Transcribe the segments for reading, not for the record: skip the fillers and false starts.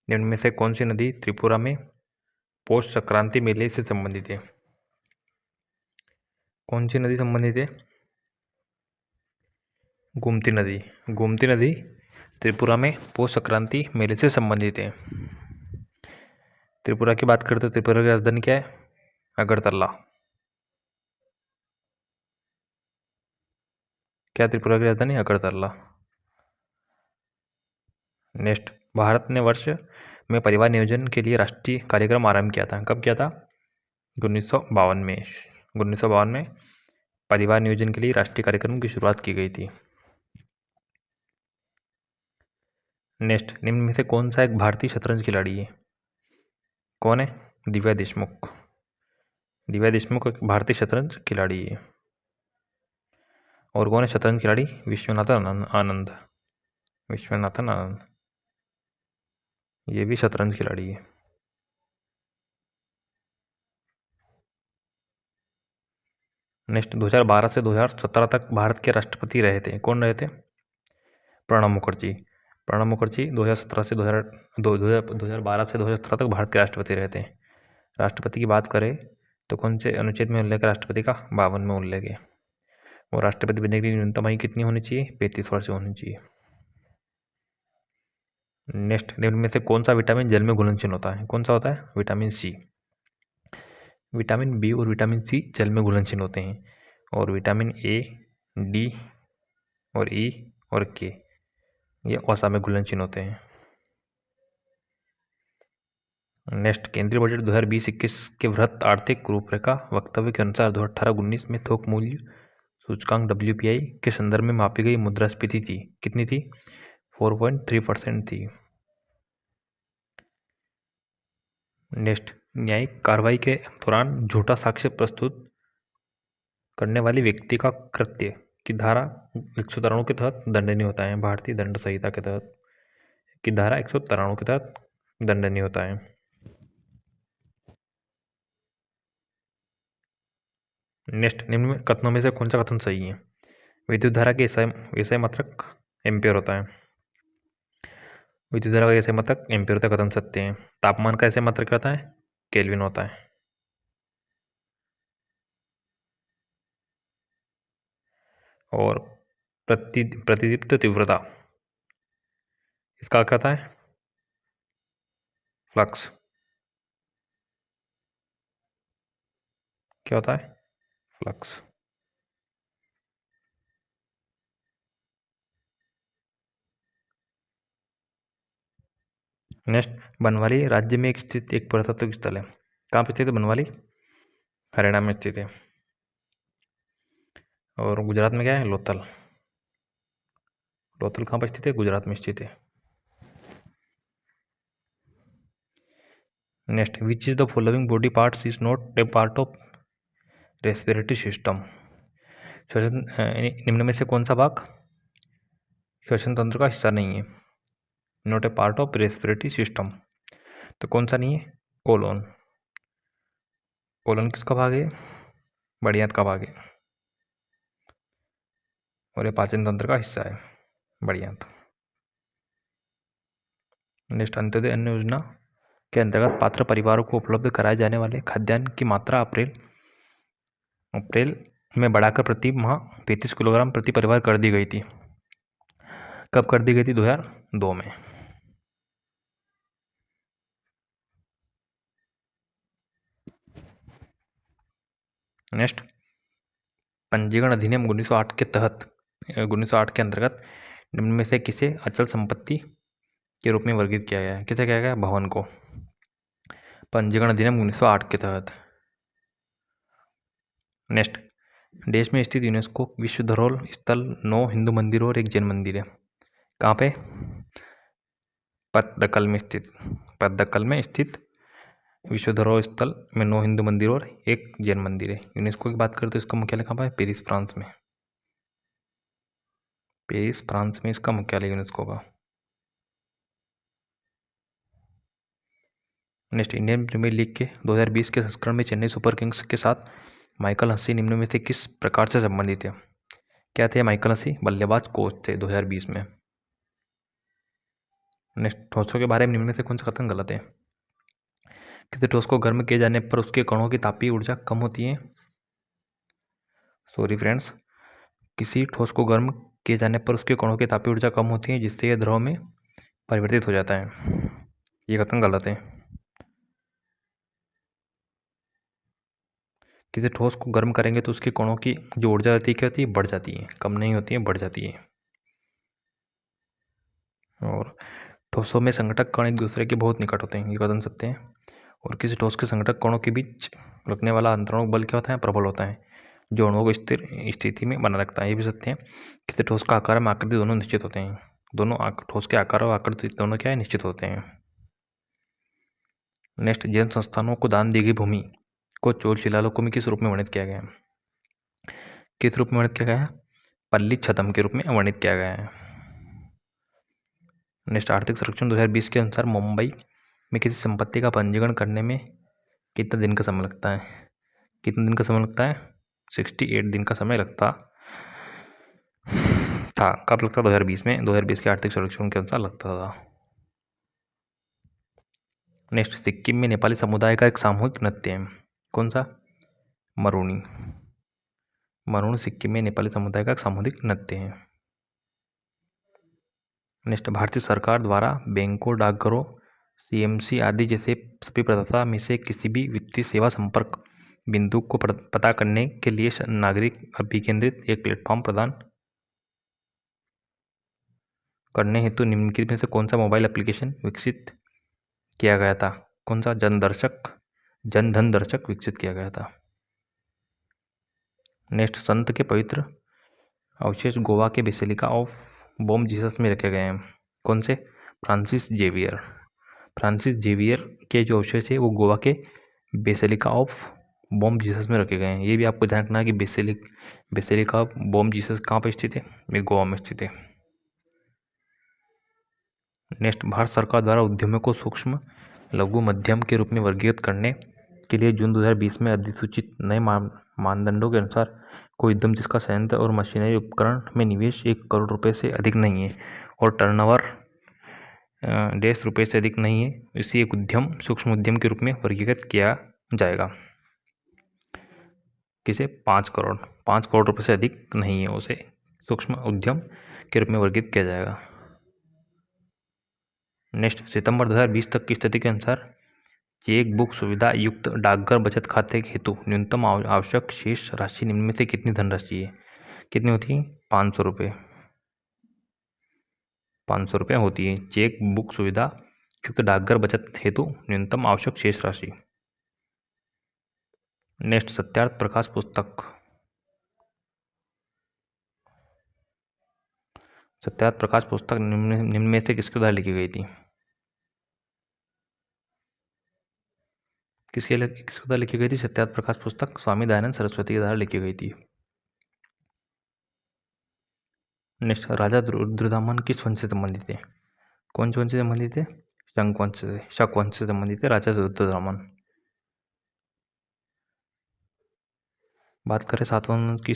निम्न में से कौन सी नदी त्रिपुरा में पौष संक्रांति मेले से संबंधित है? कौन सी नदी संबंधित है? गोमती नदी। गोमती नदी त्रिपुरा में पौष संक्रांति मेले से संबंधित है। त्रिपुरा की बात करते तो त्रिपुरा की राजधानी क्या है? अगरतला। क्या त्रिपुरा की राजधानी? अगरतला। नेक्स्ट, भारत ने वर्ष में परिवार नियोजन के लिए राष्ट्रीय कार्यक्रम आरंभ किया था। कब किया था? 1952 में। 1952 में परिवार नियोजन के लिए राष्ट्रीय कार्यक्रम की शुरुआत की गई थी। नेक्स्ट, निम्न में से कौन सा एक भारतीय शतरंज खिलाड़ी है? कौन है? दिव्या देशमुख। दिव्या देशमुख एक भारतीय शतरंज खिलाड़ी है। और कौन है शतरंज खिलाड़ी? विश्वनाथन आनंद। विश्वनाथन आनंद ये भी शतरंज खिलाड़ी है। नेक्स्ट, 2012 से 2017 तक भारत के राष्ट्रपति रहे थे। कौन रहे थे? प्रणब मुखर्जी। प्रणब मुखर्जी 2012 से 2017 तक भारत के राष्ट्रपति रहे थे। राष्ट्रपति की बात करें तो कौन से अनुच्छेद में उल्लेख है राष्ट्रपति का? 52 में उल्लेख है। और राष्ट्रपति बनने के लिए न्यूनतम आयु कितनी होनी चाहिए? 35 वर्ष होनी चाहिए। नेक्स्ट, निम्न में से कौन सा विटामिन जल में घुलनशील होता है? कौन सा होता है? Vitamin C. विटामिन बी और विटामिन सी जल में घुलनशील होते हैं। और विटामिन ए, डी और ई और के ये वसा में घुलनशील होते हैं। नेक्स्ट, केंद्रीय बजट 2020-21 के वृहत आर्थिक रूपरेखा वक्तव्य के अनुसार 2018-19 में थोक मूल्य सूचकांक WPI के संदर्भ में मापी गई मुद्रास्फीति थी। कितनी थी? 4.3% थी। नेक्स्ट, न्यायिक कार्रवाई के दौरान झूठा साक्ष्य प्रस्तुत करने वाले व्यक्ति का कृत्य की धारा 193 के तहत दंडनीय होता है। भारतीय दंड संहिता के तहत की धारा 193 के तहत दंडनीय होता है। नेक्स्ट, निम्न में कथनों में से कौन सा कथन सही है? विद्युत धारा के विषय मात्रक एम्पियर होता है। विद्युत धारा का विषय मात्रक एम्पियर होता है, कथन सत्य है। तापमान का विषय मात्रक क्या होता है? केल्विन होता है। और प्रतिदीप्त तीव्रता इसका क्या होता है? फ्लक्स। क्या होता है? फ्लक्स। नेक्स्ट, बनवाली राज्य में स्थित एक पुरातत्व स्थल है। कहाँ पे स्थित है बनवाली? हरियाणा में स्थित है। और गुजरात में क्या है? लोथल। लोथल कहाँ पर स्थित है? गुजरात में स्थित है। Next, which is the following body parts is not a part of respiratory system? श्वसन निम्न में से कौन सा भाग श्वसन तंत्र का हिस्सा नहीं है? Not a part of respiratory system तो कौन सा नहीं है? कोलोन। कोलोन किसका भाग है? बढ़ियात का भाग है। और ये पाचन तंत्र का हिस्सा है बढ़ियात। नेक्स्ट, अंत्योदय अन्न योजना के अंतर्गत पात्र परिवारों को उपलब्ध कराए जाने वाले खाद्यान्न की मात्रा अप्रैल में बढ़ाकर प्रति माह 35 किलोग्राम प्रति परिवार कर दी गई थी। कब कर दी गई थी? 2002 में। नेक्स्ट, पंजीकरण अधिनियम 1908 के तहत 1908 के अंतर्गत निम्न में से किसे अचल संपत्ति के रूप में वर्गीकृत किया गया है? किसे किया गया? भवन को। पंजीकरण अधिनियम 1908 के तहत। नेक्स्ट, देश में स्थित यूनेस्को विश्व धरोहर स्थल 9 हिंदू मंदिरों और एक जैन मंदिर है। कहाँ पे? पत्तदकल में स्थित विश्व धरोहर स्थल में 9 हिंदू मंदिर और एक जैन मंदिर है। यूनेस्को की बात करें तो इसका मुख्यालय कहाँ पर है? पेरिस, फ्रांस में। पेरिस, फ्रांस में इसका मुख्यालय यूनेस्को का। नेक्स्ट, इंडियन प्रीमियर लीग के 2020 के संस्करण में चेन्नई सुपर किंग्स के साथ माइकल हसी निम्न में से किस प्रकार से संबंधित है? क्या थे माइकल हसी? बल्लेबाज कोच थे 2020 में। नेक्स्ट, ठोसों के बारे में निम्न में से कौन सा कथन गलत है? किसी ठोस को गर्म किए जाने पर उसके कणों की तापीय ऊर्जा कम होती है। सॉरी फ्रेंड्स, किसी ठोस को गर्म किए जाने पर उसके कणों की तापीय ऊर्जा कम होती है, जिससे यह द्रव में परिवर्तित हो जाता है। ये कथन गलत है। किसी ठोस को गर्म करेंगे तो उसके कणों की जो ऊर्जा होती है क्या होती है? बढ़ जाती है, कम नहीं होती है, बढ़ जाती है। और ठोसों में संघटक कण एक दूसरे के बहुत निकट होते हैं, ये कथन सत्य है। और किसी ठोस के संघटक कणों के बीच लगने वाला अंतरणिक बल क्या होता है? प्रबल होता है, जो अणुओं को स्थिर स्थिति में बनाए रखता है, ये भी सत्य है। किसी ठोस का आकार में आकृति दोनों निश्चित होते हैं, दोनों ठोस के आकार और आकृति दोनों क्या है? निश्चित होते हैं। नेक्स्ट, जैन संस्थानों को दान दी गई भूमि को चोल शिलालेखों में किस रूप में वर्णित किया गया है? किस रूप में वर्णित किया गया है? पल्ली छदम के रूप में वर्णित किया गया है। नेक्स्ट, आर्थिक सर्वेक्षण 2020 के अनुसार मुंबई में किसी संपत्ति का पंजीकरण करने में कितना दिन का समय लगता है? कितने दिन का समय लगता है? 68 दिन का समय लगता था। कब लगता? 2020 में, 2020 के आर्थिक सर्वेक्षण के अनुसार लगता था। नेक्स्ट, सिक्किम में नेपाली समुदाय का एक सामूहिक नृत्य है, कौन सा? मरुनी। मरुनी सिक्किम में नेपाली समुदाय का एक सामूहिक नृत्य है। नेक्स्ट, भारतीय सरकार द्वारा बैंकों, डाकघरों, सीएमसी आदि जैसे सभी प्रदाता में से किसी भी वित्तीय सेवा संपर्क बिंदु को पता करने के लिए नागरिक अभिकेंद्रित एक प्लेटफॉर्म प्रदान करने हेतु निम्नलिखित में से कौन सा मोबाइल एप्लीकेशन विकसित किया गया था? कौन सा? जनधन दर्शक विकसित किया गया था। नेक्स्ट, संत के पवित्र अवशेष गोवा के बेसिलिका ऑफ बॉम जीसस में रखे गए हैं, कौन से? फ्रांसिस जेवियर के जो अवशेष है वो गोवा के बेसिलिका ऑफ बॉम जीसस में रखे गए हैं। ये भी आपको ध्यान रखना है कि बेसिलिका ऑफ बॉम जीसस कहाँ पर स्थित है? ये गोवा में स्थित है। नेक्स्ट, भारत सरकार द्वारा उद्यमों को सूक्ष्म, लघु, मध्यम के रूप में वर्गीकृत करने के लिए जून 2020 में अधिसूचित नए मानदंडों के अनुसार कोई उद्यम जिसका संयंत्र और मशीनरी उपकरण में निवेश 1 करोड़ रुपए से अधिक नहीं है और टर्नओवर ₹1 से अधिक नहीं है, इसी एक उद्यम सूक्ष्म उद्यम के रूप में वर्गीकृत किया जाएगा। किसे? 5 करोड़ रुपए से अधिक नहीं है, उसे सूक्ष्म उद्यम के रूप में वर्गीकृत किया जाएगा। नेक्स्ट, सितंबर 2020 तक की स्थिति के अनुसार चेक बुक सुविधा युक्त डाकघर बचत खाते हेतु न्यूनतम आवश्यक शेष राशि निम्न में से कितनी धनराशि है? कितनी होती है? 500 रुपये। 500 रुपये होती है चेक बुक सुविधा युक्त डाकघर बचत हेतु न्यूनतम आवश्यक शेष राशि। नेक्स्ट, सत्यार्थ प्रकाश पुस्तक। सत्यार्थ प्रकाश पुस्तक निम्न में से किसके द्वारा लिखी गई थी? किसके द्वारा लिखी गई थी सत्यार्थ प्रकाश पुस्तक? स्वामी दयानंद सरस्वती के द्वारा लिखी गई थी। नेक्स्ट, राजा रुद्रदामन किस वंश से संबंधित है? कौन से वंश से संबंधित है? शक वंश से संबंधित है राजा रुद्रदामन। बात करें सातवाहन वंश की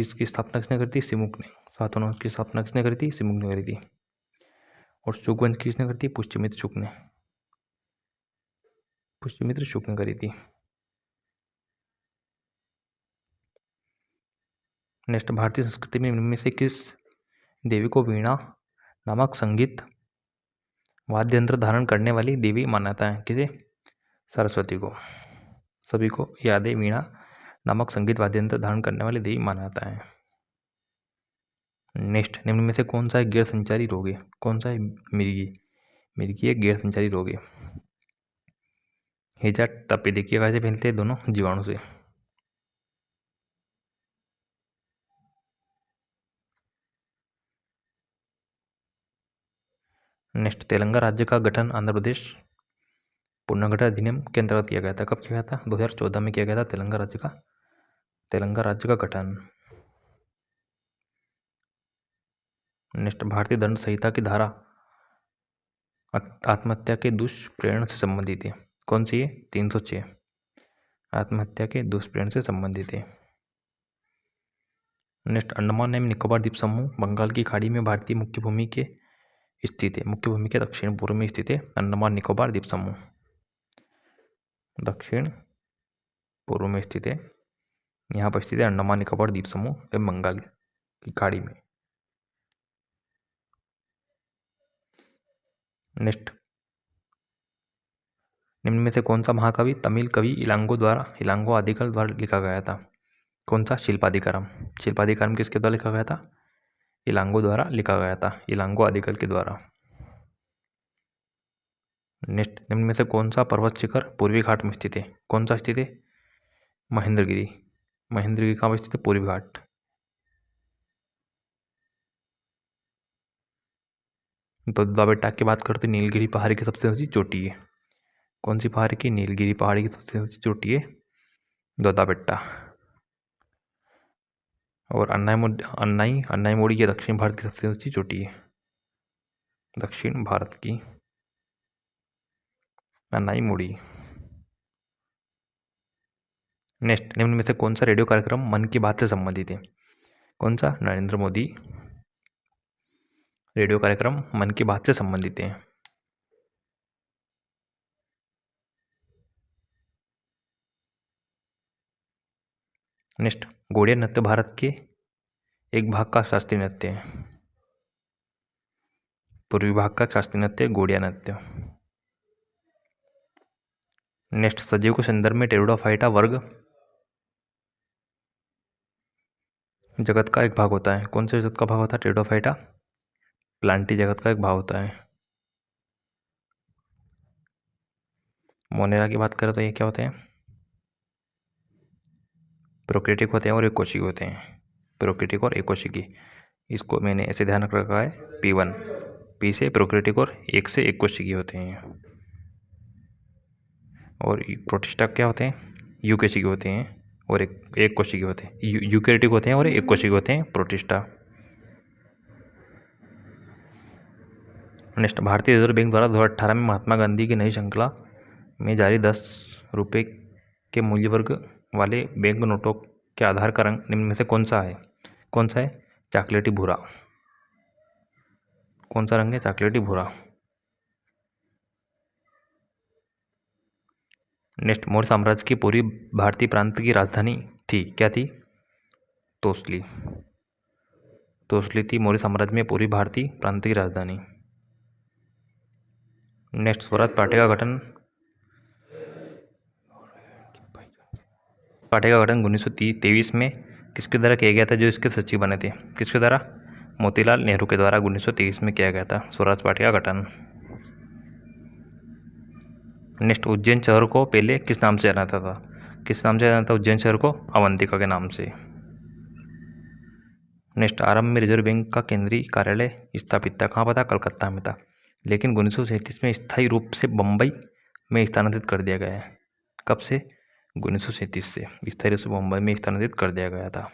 इसकी स्थापना किसने करी थी? सिमुक ने। सातवाहन वंश की स्थापना किसने करी थी? सिमुक ने करी थी। और शुक वंश किसने करी थी? पुष्यमित्र शुक ने। पुष्यमित्र शुक ने करी थी। नेक्स्ट, भारतीय संस्कृति में इनमें से किस देवी को वीणा नामक संगीत वाद्य यंत्र धारण करने वाली देवी माना जाता है? किसे? सरस्वती को। सभी को याद है, वीणा नामक संगीत वाद्य यंत्र धारण करने वाली देवी माना जाता है। नेक्स्ट, निम्न में से कौन सा एक गैर संचारी रोग है? कौन सा है? मिर्गी एक गैर संचारी रोग है। हैजा टप्पी देखिए कैसे फैलते हैं दोनों जीवाणु से। नेक्स्ट, तेलंगाना राज्य का गठन आंध्र प्रदेश पुनर्गठन अधिनियम के अंतर्गत किया गया था। कब किया गया था? 2014 में किया गया था तेलंगाना राज्य का गठन। नेक्स्ट, भारतीय दंड संहिता की धारा आत्महत्या के दुष्प्रेरण से संबंधित है, कौन सी है? 306 आत्महत्या के दुष्प्रेरण से संबंधित है। नेक्स्ट, अंडमान एवं निकोबार द्वीप समूह बंगाल की खाड़ी में भारतीय मुख्य भूमि के स्थित है? मुख्य भूमि के दक्षिण पूर्व में स्थित है अंडमान निकोबार द्वीप समूह। दक्षिण पूर्व में स्थित है, यहाँ पर स्थित है अंडमान निकोबार द्वीप समूह एवं बंगाल की खाड़ी में। नेक्स्ट, निम्न में से कौन सा महाकाव्य तमिल कवि इलांगो आदिकल द्वारा लिखा गया था? कौन सा? शिल्पादिकारम। शिल्पादिकारम किसके द्वारा लिखा गया था? इलांगो द्वारा लिखा गया था, इलांगो आदिकल के द्वारा। नेक्स्ट, निम्न में से कौन सा पर्वत शिखर पूर्वी घाट में स्थित है? कौन सा स्थित है? महेंद्रगिरी। महेंद्रगिरी कहाँ पर स्थित है? पूर्वी घाट। तो दौदा बेट्टा की बात करते नीलगिरी पहाड़ी की सबसे ऊंची चोटी है। कौन सी पहाड़ी की? नीलगिरी पहाड़ी की सबसे ऊंची चोटी है दौदा बेट्टा। और अन्नाई मोड़ी ये दक्षिण भारत की सबसे ऊंची चोटी है, दक्षिण भारत की अन्नाई मोड़ी। नेक्स्ट, निम्न में से कौन सा रेडियो कार्यक्रम मन की बात से संबंधित है? कौन सा? नरेंद्र मोदी रेडियो कार्यक्रम मन की बात से संबंधित है। नेक्स्ट, गोड़िया नृत्य भारत के एक भाग का शास्त्रीय नृत्य है, पूर्वी भाग का शास्त्रीय नृत्य गोड़िया नृत्य। नेक्स्ट, सजीव के संदर्भ में टेरिडोफाइटा वर्ग जगत का एक भाग होता है। कौन से जगत का भाग होता है? टेरिडोफाइटा प्लांटी जगत का एक भाग होता है। मोनेरा की बात करें तो ये क्या होते हैं? प्रोक्रेटिक होते हैं और एकोशिकी होते हैं, प्रोक्रेटिक और एकोशिकी। इसको मैंने ऐसे ध्यान रख रखा है, P1 पी से प्रोक्रेटिक और एक से एकोशिकी होते हैं। और प्रोटिस्टा क्या होते हैं? यूकेशिकी होते हैं और एक कोशिकी होते हैं, यूकैरियोटिक होते हैं और एक कोशिकी होते हैं प्रोटिस्टा। नेक्स्ट, भारतीय रिजर्व बैंक द्वारा 2018 में महात्मा गांधी की नई श्रृंखला में जारी 10 रुपये के मूल्य वर्ग वाले बैंक नोटों के आधार का रंग निम्न में से कौन सा है? कौन सा है? चॉकलेटी भूरा। कौन सा रंग है? चॉकलेटी भूरा। नेक्स्ट, मौर्य साम्राज्य की पूरी भारतीय प्रांत की राजधानी थी, क्या थी? तोसली। तोसली थी मौर्य साम्राज्य में पूरी भारतीय प्रांत की राजधानी। नेक्स्ट, स्वराज पार्टी का गठन 1923 में किसके द्वारा किया गया था, जो इसके सचिव बने थे? किसके द्वारा? मोतीलाल नेहरू के द्वारा 1923 में किया गया था स्वराज पार्टी का गठन। नेक्स्ट, उज्जैन शहर को पहले किस नाम से जाना जाता था? किस नाम से जाना था उज्जैन शहर को? अवंतिका के नाम से। नेक्स्ट, आरंभ में रिजर्व बैंक का केंद्रीय कार्यालय स्थापित था, कहाँ पर था? कलकत्ता में था, लेकिन 1937 में स्थायी रूप से बम्बई में स्थानांतरित कर दिया गया है। कब से? 1937 से स्थायी रूप से बम्बई में स्थानांतरित कर दिया गया था।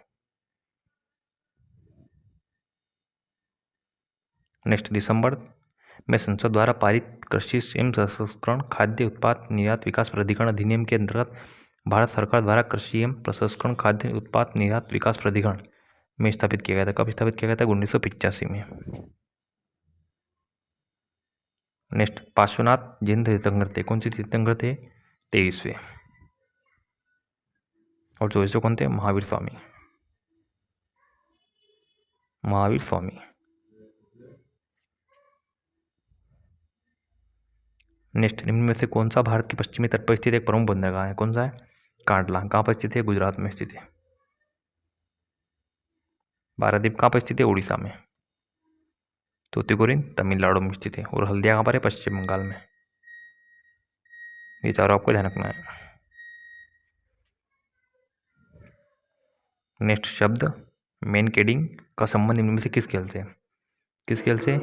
नेक्स्ट, दिसंबर में संसद द्वारा पारित कृषि एवं प्रसंस्करण खाद्य उत्पाद निर्यात विकास प्राधिकरण अधिनियम के अंतर्गत भारत सरकार द्वारा कृषि एवं प्रसंस्करण खाद्य उत्पाद निर्यात विकास प्राधिकरण में स्थापित किया गया था। कब स्थापित किया गया था? 1985 में। नेक्स्ट, पार्श्वनाथ जैन तीर्थंकर थे, कौन से तीर्थंकर थे? 23वें। और 24वें कौन थे? महावीर स्वामी। महावीर स्वामी। नेक्स्ट, निम्न में से कौन सा भारत के पश्चिमी तट पर स्थित एक प्रमुख बंदरगाह है? कौन सा है? कांडला। कहाँ पर स्थित है? गुजरात में स्थित है। पारादीप कहाँ पर स्थित है? उड़ीसा में। तूतीकोरिन तमिलनाडु में स्थित है। और हल्दिया कहाँ पर है? पश्चिम बंगाल में। ये चारों आपको ध्यान रखना है। नेक्स्ट, शब्द मैनकेडिंग का संबंध निम्न में से किस खेल से? किस खेल से?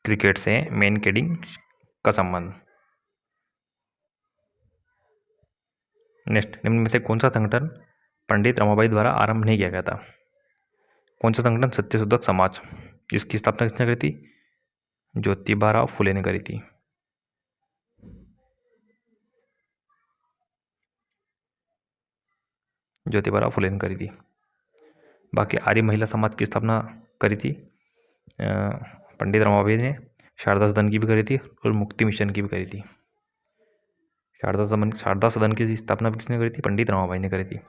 क्रिकेट से मैनकेडिंग का संबंध। नेक्स्ट, निम्न में से कौन सा संगठन पंडित रमाबाई द्वारा आरंभ नहीं किया गया था? कौन सा संगठन? सत्यशोधक समाज। इसकी स्थापना किसने करी थी? ज्योतिबा फुले ने करी थी। ज्योतिबा फुले ने करी थी। बाकी आर्य महिला समाज की स्थापना करी थी पंडित रमाबाई ने। शारदा सदन की भी करी थी और मुक्ति मिशन की भी करी थी। शारदा सदन की स्थापना भी किसने करी थी? पंडित रमाबाई ने करी थी।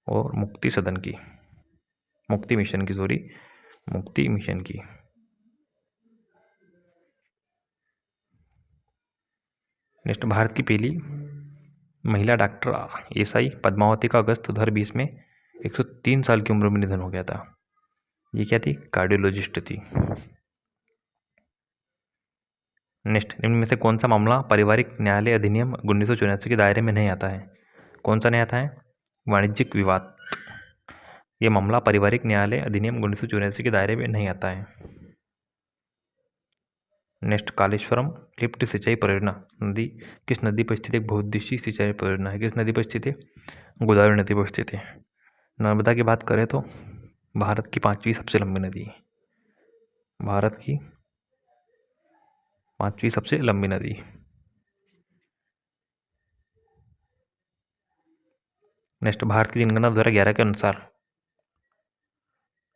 और मुक्ति मिशन की नेक्स्ट, भारत की पहली महिला डॉक्टर एसआई पद्मावती का अगस्त 2020 में 103 साल की उम्र में निधन हो गया था। ये क्या थी? कार्डियोलॉजिस्ट थी। नेक्स्ट, निम्न में से कौन सा मामला पारिवारिक न्यायालय अधिनियम 1984 के दायरे में नहीं आता है? कौन सा नहीं आता है? वाणिज्यिक विवाद। ये मामला पारिवारिक न्यायालय अधिनियम 1984 के दायरे में नहीं आता है। नेक्स्ट, कालेश्वरम लिफ्ट सिंचाई परियोजना किस नदी पर स्थित एक बहुउद्देशीय सिंचाई परियोजना है? किस नदी पर स्थित है? गोदावरी नदी पर स्थित है। नर्मदा की बात करें तो भारत की 5वीं सबसे लंबी नदी है। भारत की 5वीं सबसे लंबी नदी। नेक्स्ट, भारत की जनगणना 2011 के अनुसार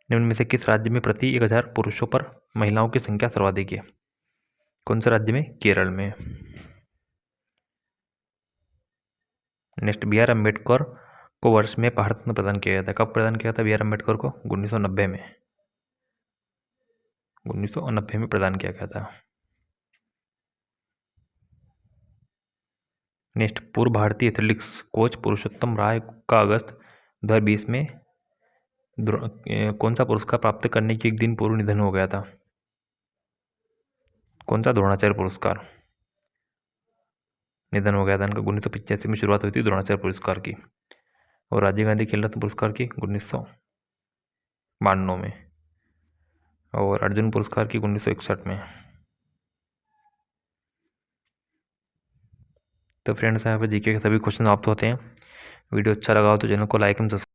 निम्न में से किस राज्य में प्रति 1000 पुरुषों पर महिलाओं की संख्या सर्वाधिक है? कौन से राज्य में? केरल में। नेक्स्ट, बी आर अम्बेडकर को वर्ष में भारत रत्न प्रदान किया गया था। कब प्रदान किया था बी आर अम्बेडकर को? 1990 में। 1990 में प्रदान किया गया था। नेक्स्ट, पूर्व भारतीय एथलेटिक्स कोच पुरुषोत्तम राय का अगस्त 2020 में कौन सा पुरस्कार प्राप्त करने के एक दिन पूर्व निधन हो गया था? कौन सा? द्रोणाचार्य पुरस्कार। निधन हो गया था इनका। 1985 में शुरुआत हुई थी द्रोणाचार्य पुरस्कार की। और राजीव गांधी खेल रत्न पुरस्कार की 1992 में। और अर्जुन पुरस्कार की 1961 में। तो फ्रेंड्स, यहाँ पे जीके के सभी क्वेश्चन समाप्त होते हैं। वीडियो अच्छा लगा हो तो चैनल को लाइक एंड सब्सक्राइब